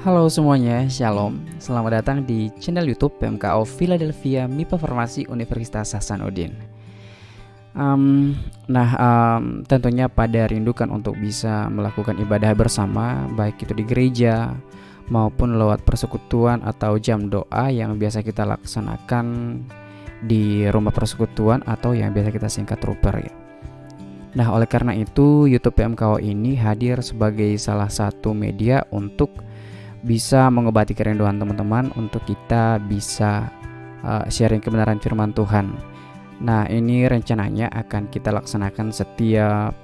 Halo semuanya, Shalom. Selamat datang di channel YouTube PMKO Philadelphia MIPA Farmasi Universitas Hasanuddin. Tentunya pada rindukan untuk bisa melakukan ibadah bersama, baik itu di gereja maupun lewat persekutuan atau jam doa yang biasa kita laksanakan di rumah persekutuan atau yang biasa kita singkat ruper ya. Nah, oleh karena itu YouTube PMKO ini hadir sebagai salah satu media untuk bisa mengobati kerinduan teman-teman untuk kita bisa sharing kebenaran firman Tuhan. Nah, ini rencananya akan kita laksanakan setiap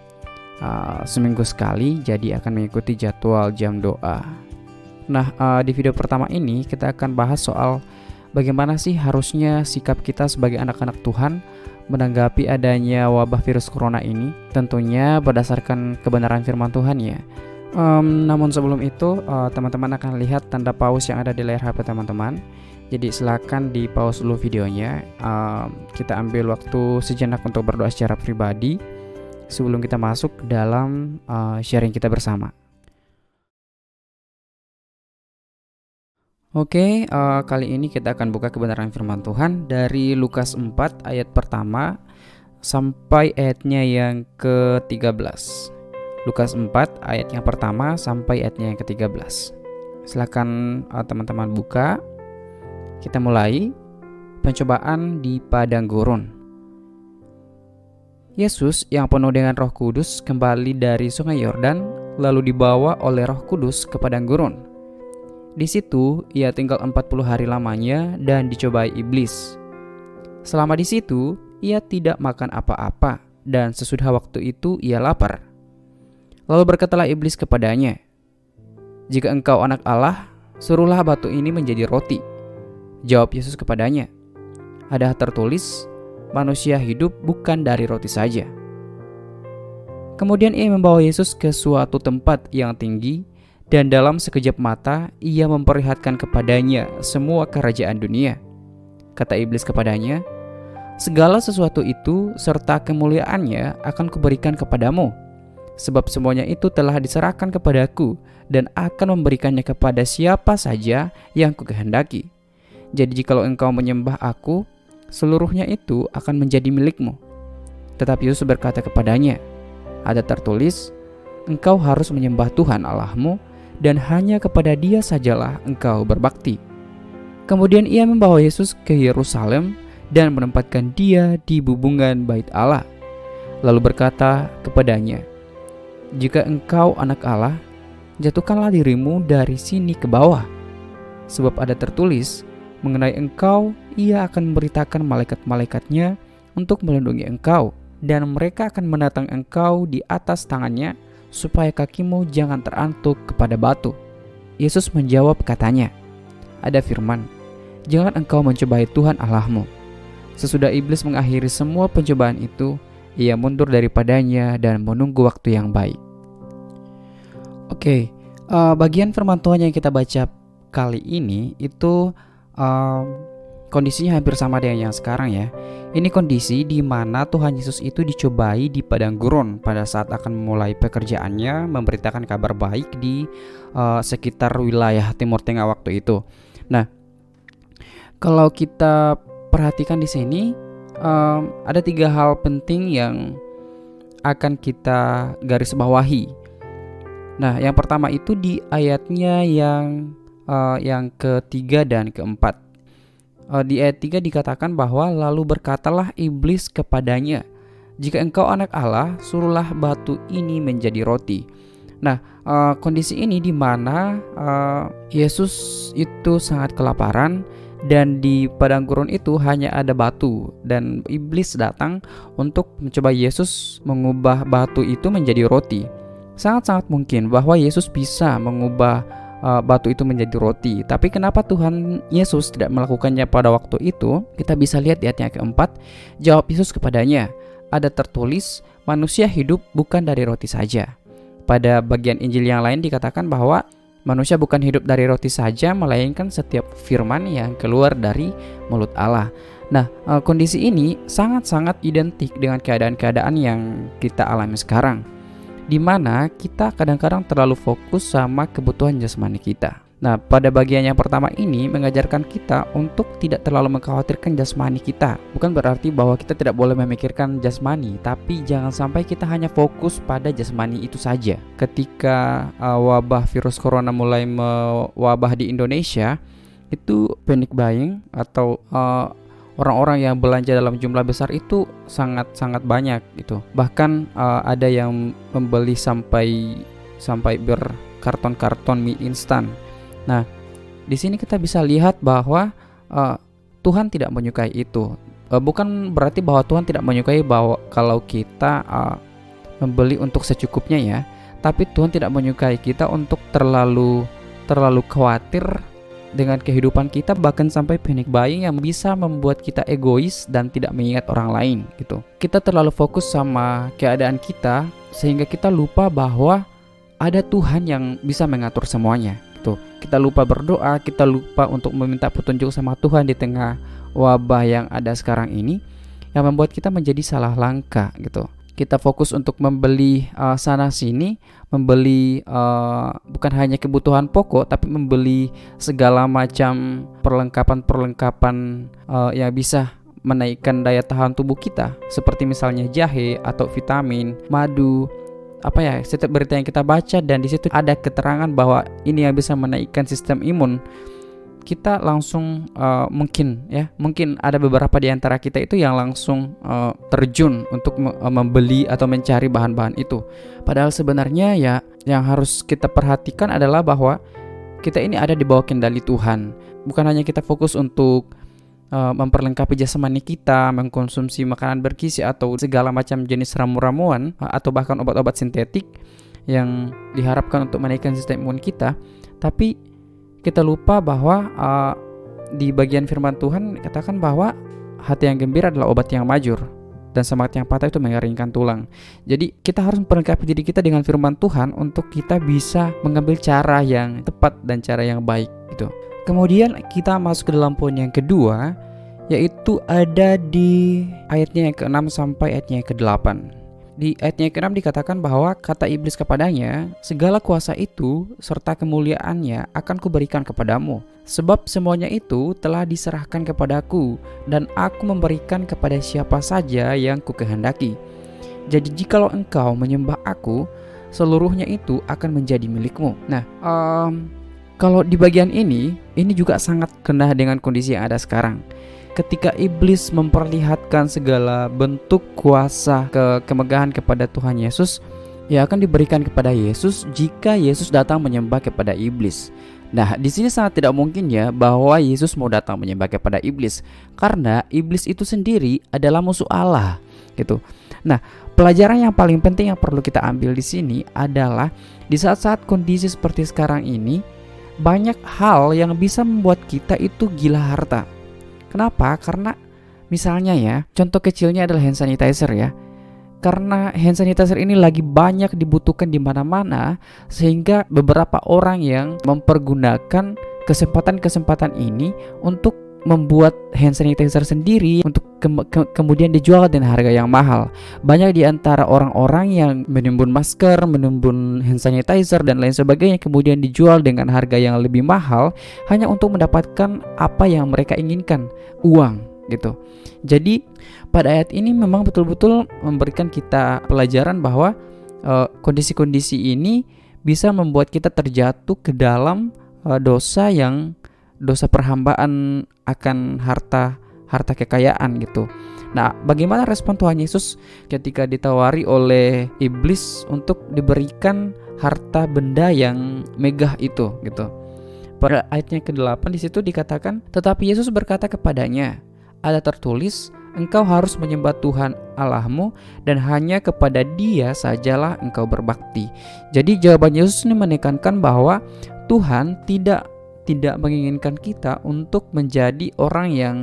seminggu sekali, jadi akan mengikuti jadwal jam doa. Nah, di video pertama ini kita akan bahas soal bagaimana sih harusnya sikap kita sebagai anak-anak Tuhan menanggapi adanya wabah virus corona ini, tentunya berdasarkan kebenaran firman Tuhan ya. Namun sebelum itu teman-teman akan lihat tanda pause yang ada di layar HP teman-teman. Jadi silakan di pause dulu videonya. Kita ambil waktu sejenak untuk berdoa secara pribadi sebelum kita masuk dalam sharing kita bersama. Oke, kali ini kita akan buka kebenaran firman Tuhan dari Lukas 4 ayat pertama sampai ayatnya yang ke-13. Lukas 4 ayat yang pertama sampai ayatnya yang ke-13. Silakan teman-teman buka. Kita mulai. Pencobaan di padang gurun. Yesus yang penuh dengan Roh Kudus kembali dari Sungai Yordan, lalu dibawa oleh Roh Kudus ke padang gurun. Di situ ia tinggal 40 hari lamanya dan dicobai iblis. Selama di situ ia tidak makan apa-apa, dan sesudah waktu itu ia lapar. Lalu berkatalah iblis kepadanya, "Jika engkau anak Allah, suruhlah batu ini menjadi roti." Jawab Yesus kepadanya, "Ada tertulis, manusia hidup bukan dari roti saja." Kemudian ia membawa Yesus ke suatu tempat yang tinggi, dan dalam sekejap mata ia memperlihatkan kepadanya semua kerajaan dunia. Kata iblis kepadanya, "Segala sesuatu itu serta kemuliaannya akan kuberikan kepadamu, sebab semuanya itu telah diserahkan kepadaku dan akan memberikannya kepada siapa saja yang kukehendaki. Jadi jikalau engkau menyembah aku, seluruhnya itu akan menjadi milikmu." Tetapi Yesus berkata kepadanya, "Ada tertulis, engkau harus menyembah Tuhan Allahmu, dan hanya kepada Dia sajalah engkau berbakti." Kemudian ia membawa Yesus ke Yerusalem dan menempatkan Dia di bubungan bait Allah. Lalu berkata kepadanya, "Jika engkau anak Allah, jatuhkanlah dirimu dari sini ke bawah. Sebab ada tertulis, mengenai engkau ia akan memberitakan malaikat-malaikatnya untuk melindungi engkau, dan mereka akan menatang engkau di atas tangannya, supaya kakimu jangan terantuk kepada batu." Yesus menjawab katanya, "Ada firman, jangan engkau mencobai Tuhan Allahmu." Sesudah iblis mengakhiri semua pencobaan itu, ia mundur daripadanya dan menunggu waktu yang baik. Oke, bagian firman Tuhan yang kita baca kali ini itu kondisinya hampir sama dengan yang sekarang ya. Ini kondisi di mana Tuhan Yesus itu dicobai di padang gurun pada saat akan memulai pekerjaannya memberitakan kabar baik di sekitar wilayah Timur Tengah waktu itu. Nah, kalau kita perhatikan di sini ada 3 hal penting yang akan kita garis bawahi. Nah, yang pertama itu di ayatnya yang ketiga dan keempat. Di ayat 3 dikatakan bahwa lalu berkatalah iblis kepadanya, "Jika engkau anak Allah, suruhlah batu ini menjadi roti." Nah, kondisi ini di mana Yesus itu sangat kelaparan, dan di padang gurun itu hanya ada batu, dan iblis datang untuk mencoba Yesus mengubah batu itu menjadi roti. Sangat-sangat mungkin bahwa Yesus bisa mengubah batu itu menjadi roti. Tapi kenapa Tuhan Yesus tidak melakukannya pada waktu itu? Kita bisa lihat di ayat yang keempat. Jawab Yesus kepadanya, "Ada tertulis, manusia hidup bukan dari roti saja." Pada bagian Injil yang lain dikatakan bahwa manusia bukan hidup dari roti saja, melainkan setiap firman yang keluar dari mulut Allah. Nah, kondisi ini sangat-sangat identik dengan keadaan-keadaan yang kita alami sekarang, di mana kita kadang-kadang terlalu fokus sama kebutuhan jasmani kita. Nah, pada bagian yang pertama ini mengajarkan kita untuk tidak terlalu mengkhawatirkan jasmani kita. Bukan berarti bahwa kita tidak boleh memikirkan jasmani, tapi jangan sampai kita hanya fokus pada jasmani itu saja. Ketika wabah virus corona mulai mewabah di Indonesia, itu panic buying atau orang-orang yang belanja dalam jumlah besar itu sangat-sangat banyak gitu. Bahkan ada yang membeli sampai berkarton-karton mie instan. Nah, di sini kita bisa lihat bahwa Tuhan tidak menyukai itu. Bukan berarti bahwa Tuhan tidak menyukai bahwa kalau kita membeli untuk secukupnya ya, tapi Tuhan tidak menyukai kita untuk terlalu khawatir dengan kehidupan kita, bahkan sampai panic buying yang bisa membuat kita egois dan tidak mengingat orang lain gitu. Kita terlalu fokus sama keadaan kita sehingga kita lupa bahwa ada Tuhan yang bisa mengatur semuanya. Kita lupa berdoa, kita lupa untuk meminta petunjuk sama Tuhan di tengah wabah yang ada sekarang ini, yang membuat kita menjadi salah langkah gitu. Kita fokus untuk membeli sana sini, membeli bukan hanya kebutuhan pokok, tapi membeli segala macam perlengkapan yang bisa menaikkan daya tahan tubuh kita, seperti misalnya jahe atau vitamin, madu. Setiap berita yang kita baca dan di situ ada keterangan bahwa ini yang bisa menaikkan sistem imun, kita langsung mungkin ada beberapa di antara kita itu yang langsung terjun untuk membeli atau mencari bahan-bahan itu. Padahal sebenarnya ya yang harus kita perhatikan adalah bahwa kita ini ada di bawah kendali Tuhan. Bukan hanya kita fokus untuk memperlengkapi jasmani kita, mengkonsumsi makanan bergizi atau segala macam jenis ramu-ramuan atau bahkan obat-obat sintetik yang diharapkan untuk menaikkan sistem imun kita, tapi kita lupa bahwa di bagian firman Tuhan katakan bahwa hati yang gembira adalah obat yang majur dan semangat yang patah itu mengeringkan tulang. Jadi kita harus memperlengkapi diri kita dengan firman Tuhan untuk kita bisa mengambil cara yang tepat dan cara yang baik gitu. Kemudian kita masuk ke dalam poin yang kedua, yaitu ada di ayatnya yang ke-6 sampai ayatnya yang ke-8. Di ayatnya yang ke-6 dikatakan bahwa kata iblis kepadanya, segala kuasa itu serta kemuliaannya akan kuberikan kepadamu, sebab semuanya itu telah diserahkan kepadaku, dan aku memberikan kepada siapa saja yang kukehendaki. Jadi jikalau engkau menyembah aku, seluruhnya itu akan menjadi milikmu. Nah, kalau di bagian ini juga sangat kena dengan kondisi yang ada sekarang. Ketika iblis memperlihatkan segala bentuk kuasa kemegahan kepada Tuhan Yesus, ya akan diberikan kepada Yesus jika Yesus datang menyembah kepada iblis. Nah, di sini sangat tidak mungkin ya bahwa Yesus mau datang menyembah kepada iblis, karena iblis itu sendiri adalah musuh Allah, gitu. Nah, pelajaran yang paling penting yang perlu kita ambil di sini adalah di saat-saat kondisi seperti sekarang ini, banyak hal yang bisa membuat kita itu gila harta. Kenapa? Karena misalnya ya, contoh kecilnya adalah hand sanitizer ya. Karena hand sanitizer ini lagi banyak dibutuhkan di mana-mana, sehingga beberapa orang yang mempergunakan kesempatan ini untuk membuat hand sanitizer sendiri untuk kemudian dijual dengan harga yang mahal. Banyak di antara orang-orang yang menimbun masker, menimbun hand sanitizer dan lain sebagainya kemudian dijual dengan harga yang lebih mahal hanya untuk mendapatkan apa yang mereka inginkan, uang gitu. Jadi pada ayat ini memang betul-betul memberikan kita pelajaran bahwa kondisi-kondisi ini bisa membuat kita terjatuh ke dalam dosa perhambaan akan harta kekayaan gitu. Nah, bagaimana respon Tuhan Yesus ketika ditawari oleh iblis untuk diberikan harta benda yang megah itu gitu. Pada ayatnya ke-8 di situ dikatakan, tetapi Yesus berkata kepadanya, ada tertulis, engkau harus menyembah Tuhan Allahmu dan hanya kepada Dia sajalah engkau berbakti. Jadi jawaban Yesus ini menekankan bahwa Tuhan tidak menginginkan kita untuk menjadi orang yang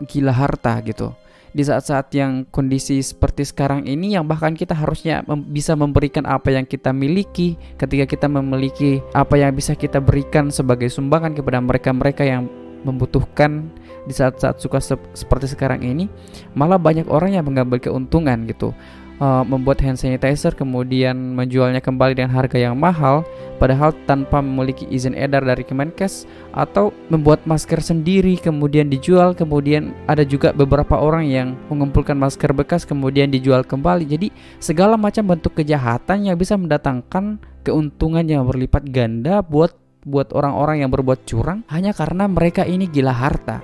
gila harta gitu. Di saat-saat yang kondisi seperti sekarang ini, yang bahkan kita harusnya bisa memberikan apa yang kita miliki, ketika kita memiliki apa yang bisa kita berikan sebagai sumbangan kepada mereka-mereka yang membutuhkan di saat-saat suka seperti sekarang ini, malah banyak orang yang mengambil keuntungan gitu. Membuat hand sanitizer kemudian menjualnya kembali dengan harga yang mahal, padahal tanpa memiliki izin edar dari Kemenkes, atau membuat masker sendiri kemudian dijual. Kemudian ada juga beberapa orang yang mengumpulkan masker bekas kemudian dijual kembali. Jadi segala macam bentuk kejahatan yang bisa mendatangkan keuntungan yang berlipat ganda buat orang-orang yang berbuat curang hanya karena mereka ini gila harta.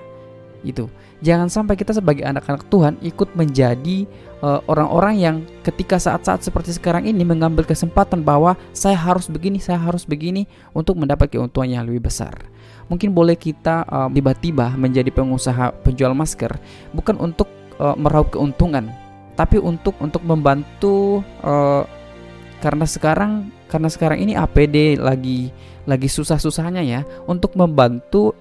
Itu jangan sampai kita sebagai anak-anak Tuhan ikut menjadi orang-orang yang ketika saat-saat seperti sekarang ini mengambil kesempatan bahwa saya harus begini untuk mendapat keuntungan yang lebih besar. Mungkin boleh kita tiba-tiba menjadi pengusaha penjual masker bukan untuk meraup keuntungan, tapi untuk membantu, karena sekarang ini APD lagi susah-susahnya ya, untuk membantu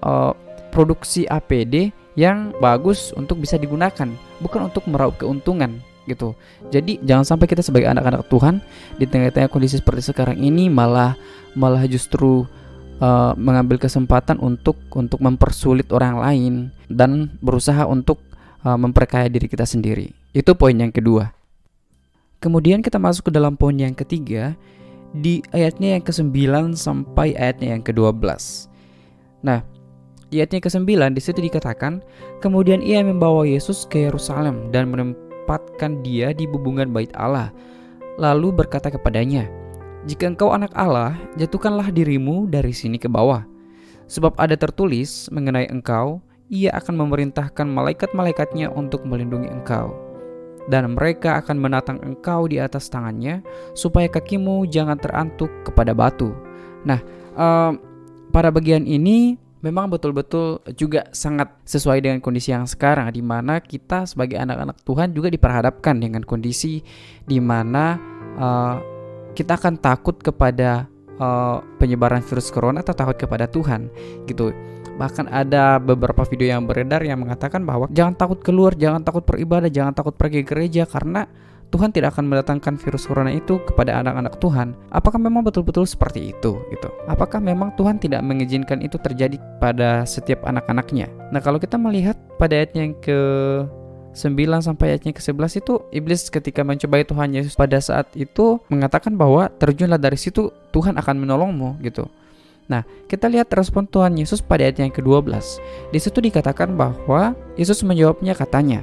produksi APD yang bagus untuk bisa digunakan, bukan untuk meraup keuntungan gitu. Jadi jangan sampai kita sebagai anak-anak Tuhan di tengah-tengah kondisi seperti sekarang ini malah justru mengambil kesempatan untuk mempersulit orang lain dan berusaha untuk memperkaya diri kita sendiri. Itu poin yang kedua. Kemudian kita masuk ke dalam poin yang ketiga di ayatnya yang ke-9 sampai ayatnya yang ke-12. Nah, di ayatnya ke-9 di situ dikatakan, kemudian ia membawa Yesus ke Yerusalem dan menempatkan dia di bubungan bait Allah, lalu berkata kepadanya, jika engkau anak Allah, jatuhkanlah dirimu dari sini ke bawah. Sebab ada tertulis mengenai engkau, ia akan memerintahkan malaikat-malaikatnya untuk melindungi engkau. Dan mereka akan menatang engkau di atas tangannya, supaya kakimu jangan terantuk kepada batu. Nah, pada bagian ini memang betul-betul juga sangat sesuai dengan kondisi yang sekarang, di mana kita sebagai anak-anak Tuhan juga diperhadapkan dengan kondisi di mana kita akan takut kepada penyebaran virus corona atau takut kepada Tuhan gitu. Bahkan ada beberapa video yang beredar yang mengatakan bahwa jangan takut keluar, jangan takut beribadah, jangan takut pergi ke gereja karena Tuhan tidak akan mendatangkan virus corona itu kepada anak-anak Tuhan. Apakah memang betul-betul seperti itu gitu? Apakah memang Tuhan tidak mengizinkan itu terjadi pada setiap anak-anaknya? Nah, kalau kita melihat pada ayatnya yang ke-9 sampai ayatnya ke-11 itu, iblis ketika mencobai Tuhan Yesus pada saat itu mengatakan bahwa terjunlah dari situ, Tuhan akan menolongmu gitu. Nah, kita lihat respon Tuhan Yesus pada ayat yang ke-12. Di situ dikatakan bahwa Yesus menjawabnya katanya,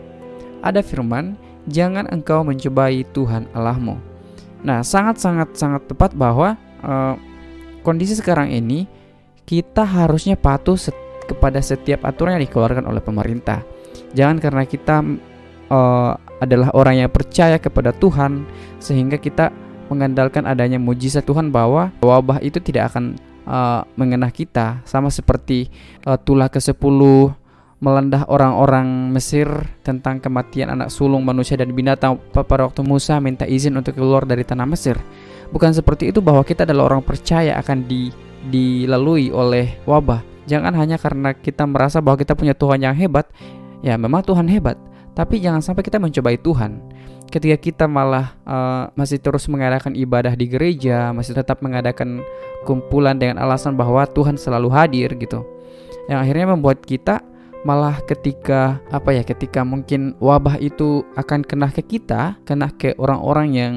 ada firman, jangan engkau mencobai Tuhan Allahmu. Nah, sangat tepat bahwa kondisi sekarang ini kita harusnya patuh kepada setiap aturan yang dikeluarkan oleh pemerintah. Jangan karena kita adalah orang yang percaya kepada Tuhan sehingga kita mengandalkan adanya mujizat Tuhan bahwa wabah itu tidak akan mengenah kita, sama seperti tulah ke-10 melanda orang-orang Mesir tentang kematian anak sulung manusia dan binatang pada waktu Musa minta izin untuk keluar dari tanah Mesir. Bukan seperti itu bahwa kita adalah orang percaya akan dilalui oleh wabah. Jangan hanya karena kita merasa bahwa kita punya Tuhan yang hebat. Ya memang Tuhan hebat, tapi jangan sampai kita mencobai Tuhan. Ketika kita malah masih terus mengadakan ibadah di gereja, masih tetap mengadakan kumpulan dengan alasan bahwa Tuhan selalu hadir gitu, yang akhirnya membuat kita malah ketika mungkin wabah itu akan kena ke kita, kena ke orang-orang yang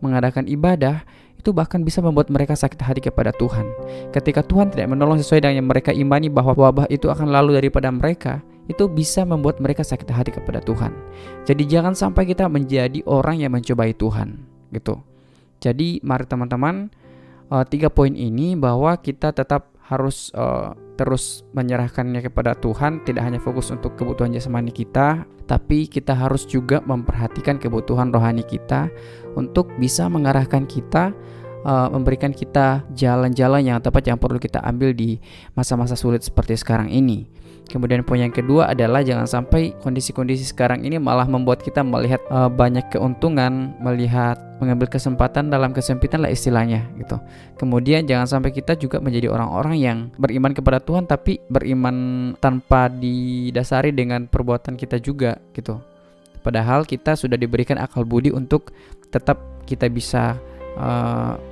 mengadakan ibadah, itu bahkan bisa membuat mereka sakit hati kepada Tuhan. Ketika Tuhan tidak menolong sesuai dengan yang mereka imani bahwa wabah itu akan lalu daripada mereka, itu bisa membuat mereka sakit hati kepada Tuhan. Jadi jangan sampai kita menjadi orang yang mencobai Tuhan gitu. Jadi mari teman-teman, 3 poin ini bahwa kita tetap harus terus menyerahkannya kepada Tuhan, tidak hanya fokus untuk kebutuhan jasmani kita, tapi kita harus juga memperhatikan kebutuhan rohani kita untuk bisa mengarahkan kita, memberikan kita jalan-jalan yang tepat yang perlu kita ambil di masa-masa sulit seperti sekarang ini. Kemudian poin yang kedua adalah jangan sampai kondisi-kondisi sekarang ini malah membuat kita melihat banyak keuntungan, melihat mengambil kesempatan dalam kesempitan lah istilahnya gitu. Kemudian jangan sampai kita juga menjadi orang-orang yang beriman kepada Tuhan tapi beriman tanpa didasari dengan perbuatan kita juga gitu. Padahal kita sudah diberikan akal budi untuk tetap kita bisa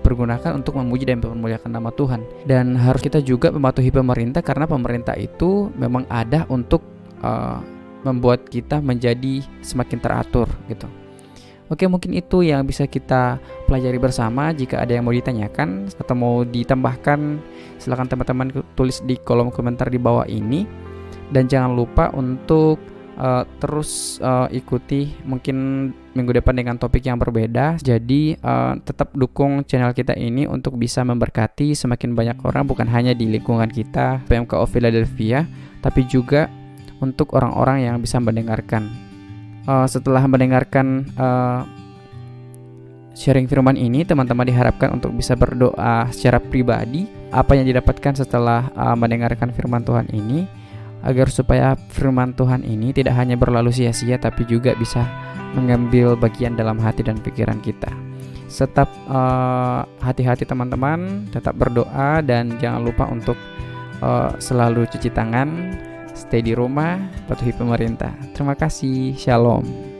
pergunakan untuk memuji dan memuliakan nama Tuhan. Dan harus kita juga mematuhi pemerintah karena pemerintah itu memang ada untuk membuat kita menjadi semakin teratur gitu. Oke, mungkin itu yang bisa kita pelajari bersama. Jika ada yang mau ditanyakan atau mau ditambahkan, silakan teman-teman tulis di kolom komentar di bawah ini. Dan jangan lupa untuk terus ikuti mungkin minggu depan dengan topik yang berbeda. Jadi tetap dukung channel kita ini untuk bisa memberkati semakin banyak orang, bukan hanya di lingkungan kita PMKO Philadelphia, tapi juga untuk orang-orang yang bisa mendengarkan. Setelah mendengarkan sharing firman ini, teman-teman diharapkan untuk bisa berdoa secara pribadi apa yang didapatkan setelah mendengarkan firman Tuhan ini, agar supaya firman Tuhan ini tidak hanya berlalu sia-sia, tapi juga bisa mengambil bagian dalam hati dan pikiran kita. Tetap hati-hati teman-teman, tetap berdoa, dan jangan lupa untuk selalu cuci tangan, stay di rumah, patuhi pemerintah. Terima kasih, shalom.